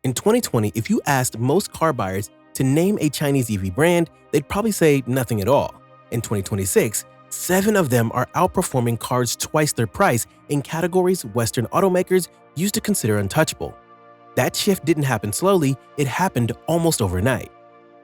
In 2020, if you asked most car buyers to name a Chinese EV brand, they'd probably say nothing at all. In 2026, 7 of them are outperforming cars twice their price in categories Western automakers used to consider untouchable. That shift didn't happen slowly, it happened almost overnight.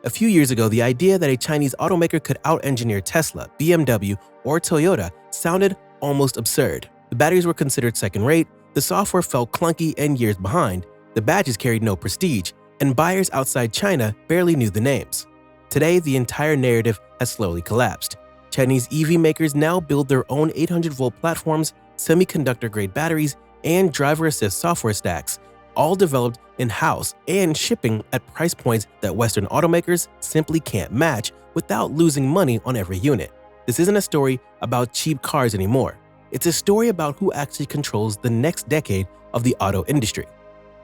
A few years ago, the idea that a Chinese automaker could out-engineer Tesla, BMW, or Toyota sounded almost absurd. The batteries were considered second-rate, the software felt clunky and years behind, the badges carried no prestige, and buyers outside China barely knew the names. Today, the entire narrative has slowly collapsed. Chinese EV makers now build their own 800-volt platforms, semiconductor-grade batteries, and driver-assist software stacks, all developed in-house and shipping at price points that Western automakers simply can't match without losing money on every unit. This isn't a story about cheap cars anymore. It's a story about who actually controls the next decade of the auto industry.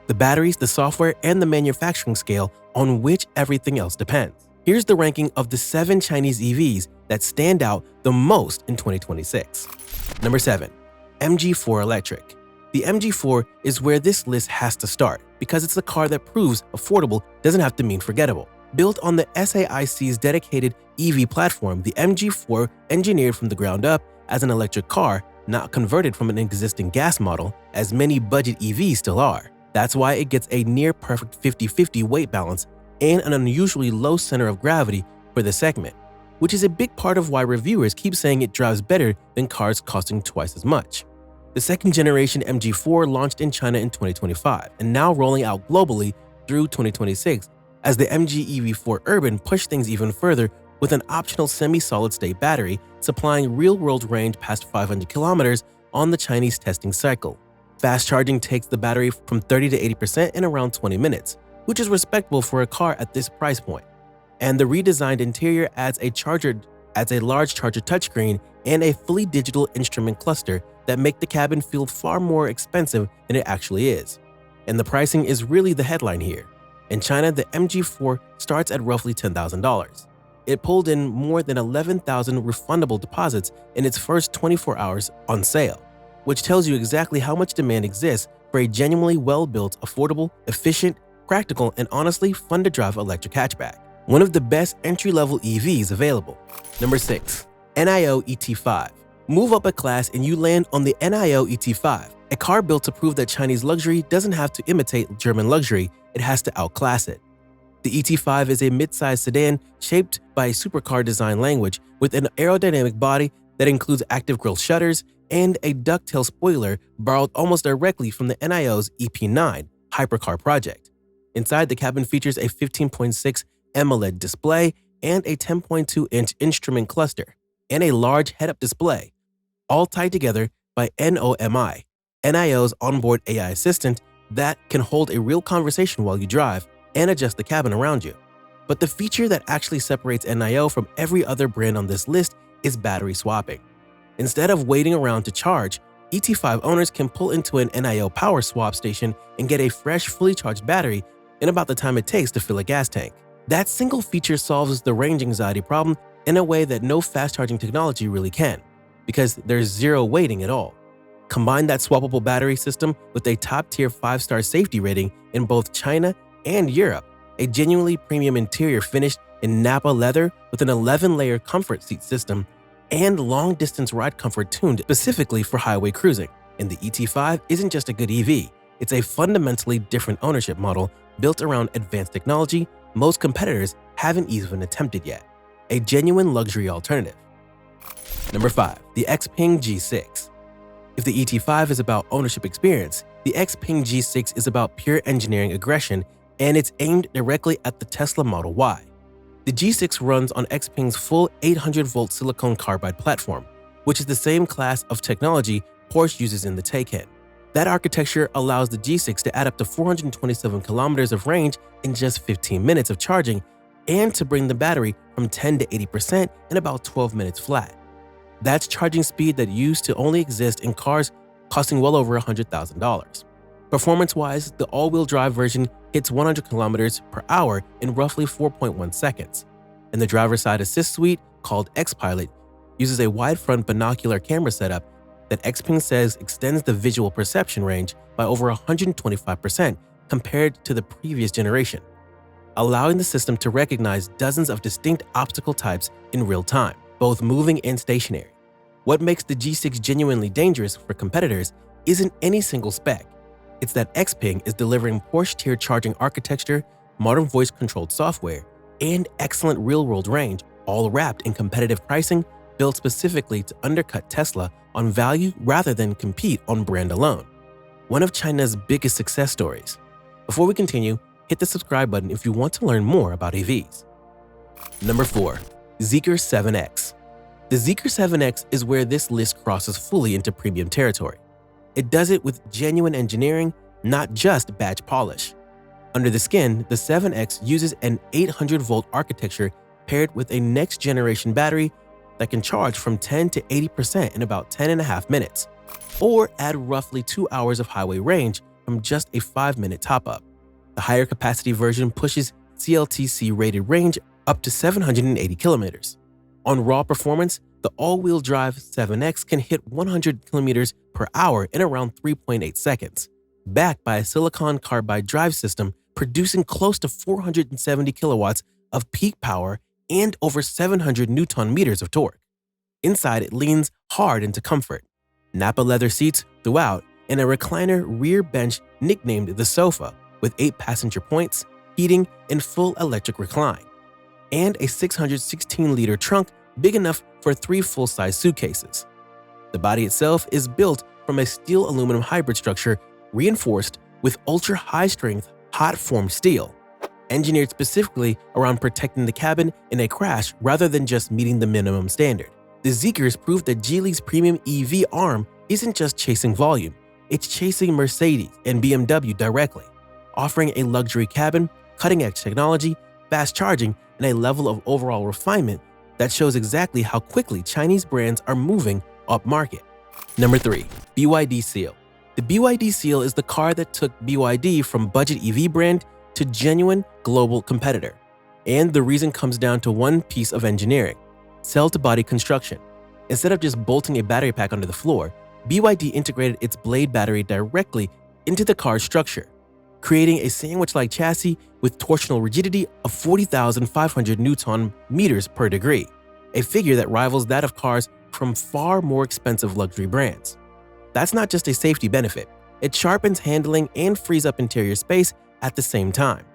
The batteries, the software, and the manufacturing scale on which everything else depends. Here's the ranking of the 7 Chinese EVs that stand out the most in 2026. Number 7. MG4 Electric. The MG4 is where this list has to start because it's a car that proves affordable doesn't have to mean forgettable. Built on the SAIC's dedicated EV platform, the MG4, engineered from the ground up as an electric car, not converted from an existing gas model, as many budget EVs still are. That's why it gets a near-perfect 50-50 weight balance and an unusually low center of gravity for the segment, which is a big part of why reviewers keep saying it drives better than cars costing twice as much. The second-generation MG4 launched in China in 2025 and now rolling out globally through 2026 as the MG EV4 Urban pushed things even further with an optional semi-solid-state battery supplying real-world range past 500 kilometers on the Chinese testing cycle. Fast charging takes the battery from 30 to 80% in around 20 minutes, which is respectable for a car at this price point. And the redesigned interior adds a large charger touchscreen and a fully digital instrument cluster that make the cabin feel far more expensive than it actually is. And the pricing is really the headline here. In China, the MG4 starts at roughly $10,000. It pulled in more than 11,000 refundable deposits in its first 24 hours on sale, which tells you exactly how much demand exists for a genuinely well-built, affordable, efficient, practical, and honestly fun-to-drive electric hatchback. One of the best entry-level EVs available. Number 6. NIO ET5. Move up a class and you land on the NIO ET5, a car built to prove that Chinese luxury doesn't have to imitate German luxury, it has to outclass it. The ET5 is a mid-sized sedan shaped by a supercar design language with an aerodynamic body that includes active grille shutters and a ducktail spoiler borrowed almost directly from the NIO's EP9 hypercar project. Inside, the cabin features a 15.6 AMOLED display and a 10.2-inch instrument cluster, and a large head-up display, all tied together by NOMI, NIO's onboard AI assistant that can hold a real conversation while you drive and adjust the cabin around you. But the feature that actually separates NIO from every other brand on this list is battery swapping. Instead of waiting around to charge, ET5 owners can pull into an NIO power swap station and get a fresh, fully charged battery in about the time it takes to fill a gas tank. That single feature solves the range anxiety problem in a way that no fast-charging technology really can, because there's zero waiting at all. Combine that swappable battery system with a top-tier 5-star safety rating in both China and Europe, a genuinely premium interior finished in Napa leather with an 11-layer comfort seat system, and long-distance ride comfort tuned specifically for highway cruising. And the ET5 isn't just a good EV, it's a fundamentally different ownership model built around advanced technology most competitors haven't even attempted yet. A genuine luxury alternative. Number 5. The XPeng G6. If the ET5 is about ownership experience, the XPeng G6 is about pure engineering aggression, and it's aimed directly at the Tesla Model Y. The G6 runs on XPeng's full 800-volt silicon carbide platform, which is the same class of technology Porsche uses in the Taycan. That architecture allows the G6 to add up to 427 kilometers of range in just 15 minutes of charging and to bring the battery from 10 to 80% in about 12 minutes flat. That's charging speed that used to only exist in cars costing well over $100,000. Performance-wise, the all-wheel drive version hits 100 kilometers per hour in roughly 4.1 seconds, and the driver's side assist suite, called X-Pilot, uses a wide-front binocular camera setup that XPeng says extends the visual perception range by over 125% compared to the previous generation, allowing the system to recognize dozens of distinct obstacle types in real time, both moving and stationary. What makes the G6 genuinely dangerous for competitors isn't any single spec. It's that XPeng is delivering Porsche-tier charging architecture, modern voice-controlled software, and excellent real-world range, all wrapped in competitive pricing built specifically to undercut Tesla on value rather than compete on brand alone. One of China's biggest success stories. Before we continue, hit the subscribe button if you want to learn more about EVs. Number 4. Zeekr 7X. The Zeekr 7X is where this list crosses fully into premium territory. It does it with genuine engineering, not just badge polish. Under the skin, the 7X uses an 800-volt architecture paired with a next-generation battery that can charge from 10 to 80% in about 10.5 minutes, or add roughly 2 hours of highway range from just a 5-minute top-up. The higher capacity version pushes CLTC-rated range up to 780 kilometers. On raw performance, the all-wheel drive 7X can hit 100 kilometers per hour in around 3.8 seconds, backed by a silicon carbide drive system producing close to 470 kilowatts of peak power and over 700 Newton-meters of torque. Inside, it leans hard into comfort. Nappa leather seats throughout and a recliner rear bench nicknamed the sofa with 8 passenger points, heating, and full electric recline. And a 616-liter trunk big enough for 3 full-size suitcases. The body itself is built from a steel-aluminum hybrid structure reinforced with ultra-high-strength, hot-formed steel, engineered specifically around protecting the cabin in a crash rather than just meeting the minimum standard. The Zeekr's prove that Geely's premium EV arm isn't just chasing volume, it's chasing Mercedes and BMW directly, offering a luxury cabin, cutting-edge technology, fast charging, and a level of overall refinement that shows exactly how quickly Chinese brands are moving upmarket. Number 3. BYD Seal. The BYD Seal is the car that took BYD from budget EV brand to genuine global competitor. And the reason comes down to one piece of engineering: cell-to-body construction. Instead of just bolting a battery pack under the floor, BYD integrated its blade battery directly into the car's structure, creating a sandwich-like chassis with torsional rigidity of 40,500 Newton-meters per degree, a figure that rivals that of cars from far more expensive luxury brands. That's not just a safety benefit, it sharpens handling and frees up interior space at the same time,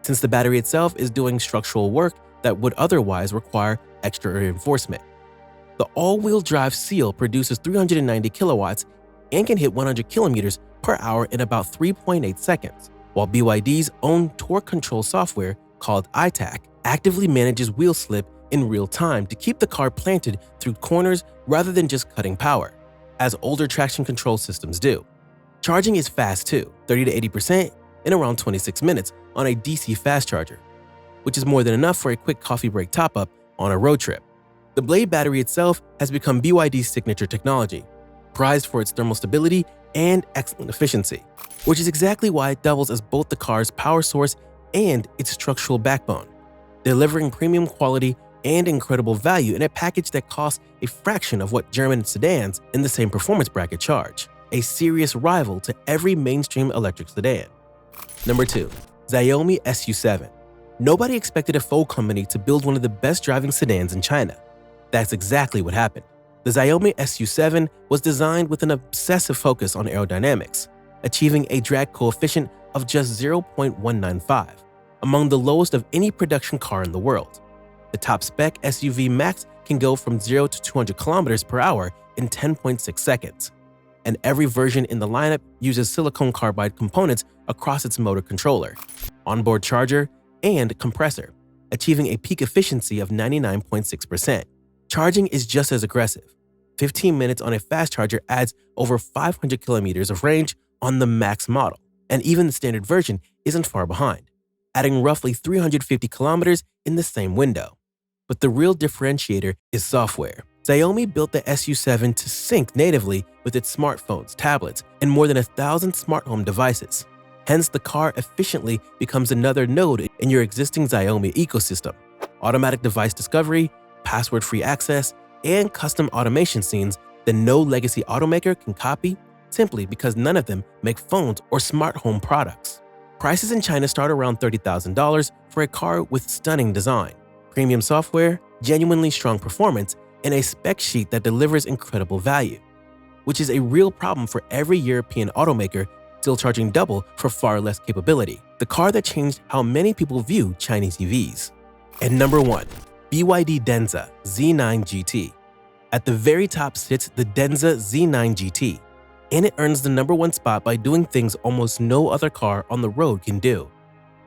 since the battery itself is doing structural work that would otherwise require extra reinforcement. The all-wheel drive Seal produces 390 kilowatts and can hit 100 kilometers per hour in about 3.8 seconds, while BYD's own torque control software, called iTAC, actively manages wheel slip in real time to keep the car planted through corners rather than just cutting power, as older traction control systems do. Charging is fast too, 30 to 80% in around 26 minutes on a DC fast charger, which is more than enough for a quick coffee break top-up on a road trip. The blade battery itself has become BYD's signature technology, prized for its thermal stability and excellent efficiency, which is exactly why it doubles as both the car's power source and its structural backbone, delivering premium quality and incredible value in a package that costs a fraction of what German sedans in the same performance bracket charge, a serious rival to every mainstream electric sedan. Number 2. Xiaomi SU7. Nobody expected a faux company to build one of the best driving sedans in China. That's exactly what happened. The Xiaomi SU7 was designed with an obsessive focus on aerodynamics, achieving a drag coefficient of just 0.195, among the lowest of any production car in the world. The top spec SUV Max can go from 0 to 200 kilometers per hour in 10.6 seconds, and every version in the lineup uses silicon carbide components across its motor controller, onboard charger, and compressor, achieving a peak efficiency of 99.6%. Charging is just as aggressive. 15 minutes on a fast charger adds over 500 kilometers of range on the Max model, and even the standard version isn't far behind, adding roughly 350 kilometers in the same window. But the real differentiator is software. Xiaomi built the SU7 to sync natively with its smartphones, tablets, and more than 1,000 smart home devices. Hence, the car efficiently becomes another node in your existing Xiaomi ecosystem. Automatic device discovery, password-free access, and custom automation scenes that no legacy automaker can copy, simply because none of them make phones or smart home products. Prices in China start around $30,000 for a car with stunning design, premium software, genuinely strong performance, and a spec sheet that delivers incredible value, which is a real problem for every European automaker still charging double for far less capability. The car that changed how many people view Chinese EVs. And number 1, BYD Denza Z9 GT. At the very top sits the Denza Z9 GT, and it earns the number 1 spot by doing things almost no other car on the road can do.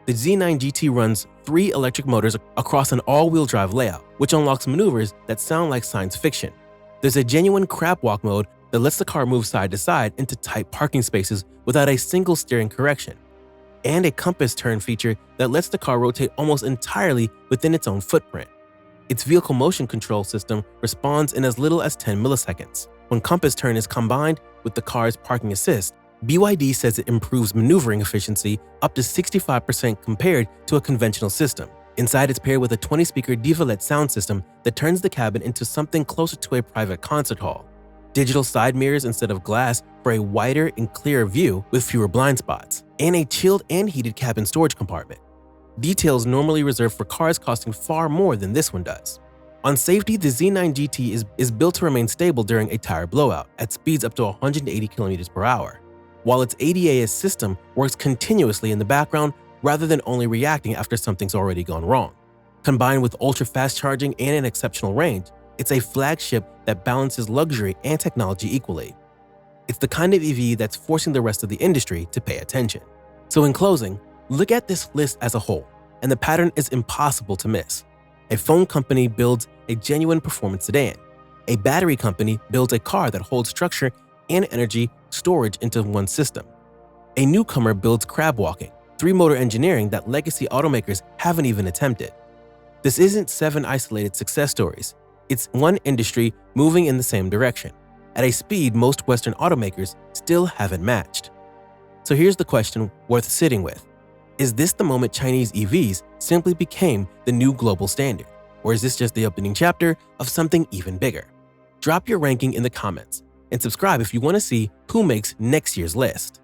The Z9 GT runs 3 electric motors across an all-wheel drive layout, which unlocks maneuvers that sound like science fiction. There's a genuine crab walk mode that lets the car move side to side into tight parking spaces without a single steering correction, and a compass turn feature that lets the car rotate almost entirely within its own footprint. Its vehicle motion control system responds in as little as 10 milliseconds. When compass turn is combined with the car's parking assist, BYD says it improves maneuvering efficiency up to 65% compared to a conventional system. Inside, it's paired with a 20-speaker Diva-LED sound system that turns the cabin into something closer to a private concert hall. Digital side mirrors instead of glass for a wider and clearer view with fewer blind spots, and a chilled and heated cabin storage compartment. Details normally reserved for cars costing far more than this one does. On safety, the Z9 GT is built to remain stable during a tire blowout at speeds up to 180 km per hour, while its ADAS system works continuously in the background rather than only reacting after something's already gone wrong. Combined with ultra-fast charging and an exceptional range, it's a flagship that balances luxury and technology equally. It's the kind of EV that's forcing the rest of the industry to pay attention. So in closing, look at this list as a whole, and the pattern is impossible to miss. A phone company builds a genuine performance sedan. A battery company builds a car that holds structure and energy storage into one system. A newcomer builds crab walking, 3-motor engineering that legacy automakers haven't even attempted. This isn't 7 isolated success stories. It's one industry moving in the same direction, at a speed most Western automakers still haven't matched. So here's the question worth sitting with. Is this the moment Chinese EVs simply became the new global standard? Or is this just the opening chapter of something even bigger? Drop your ranking in the comments and subscribe if you want to see who makes next year's list.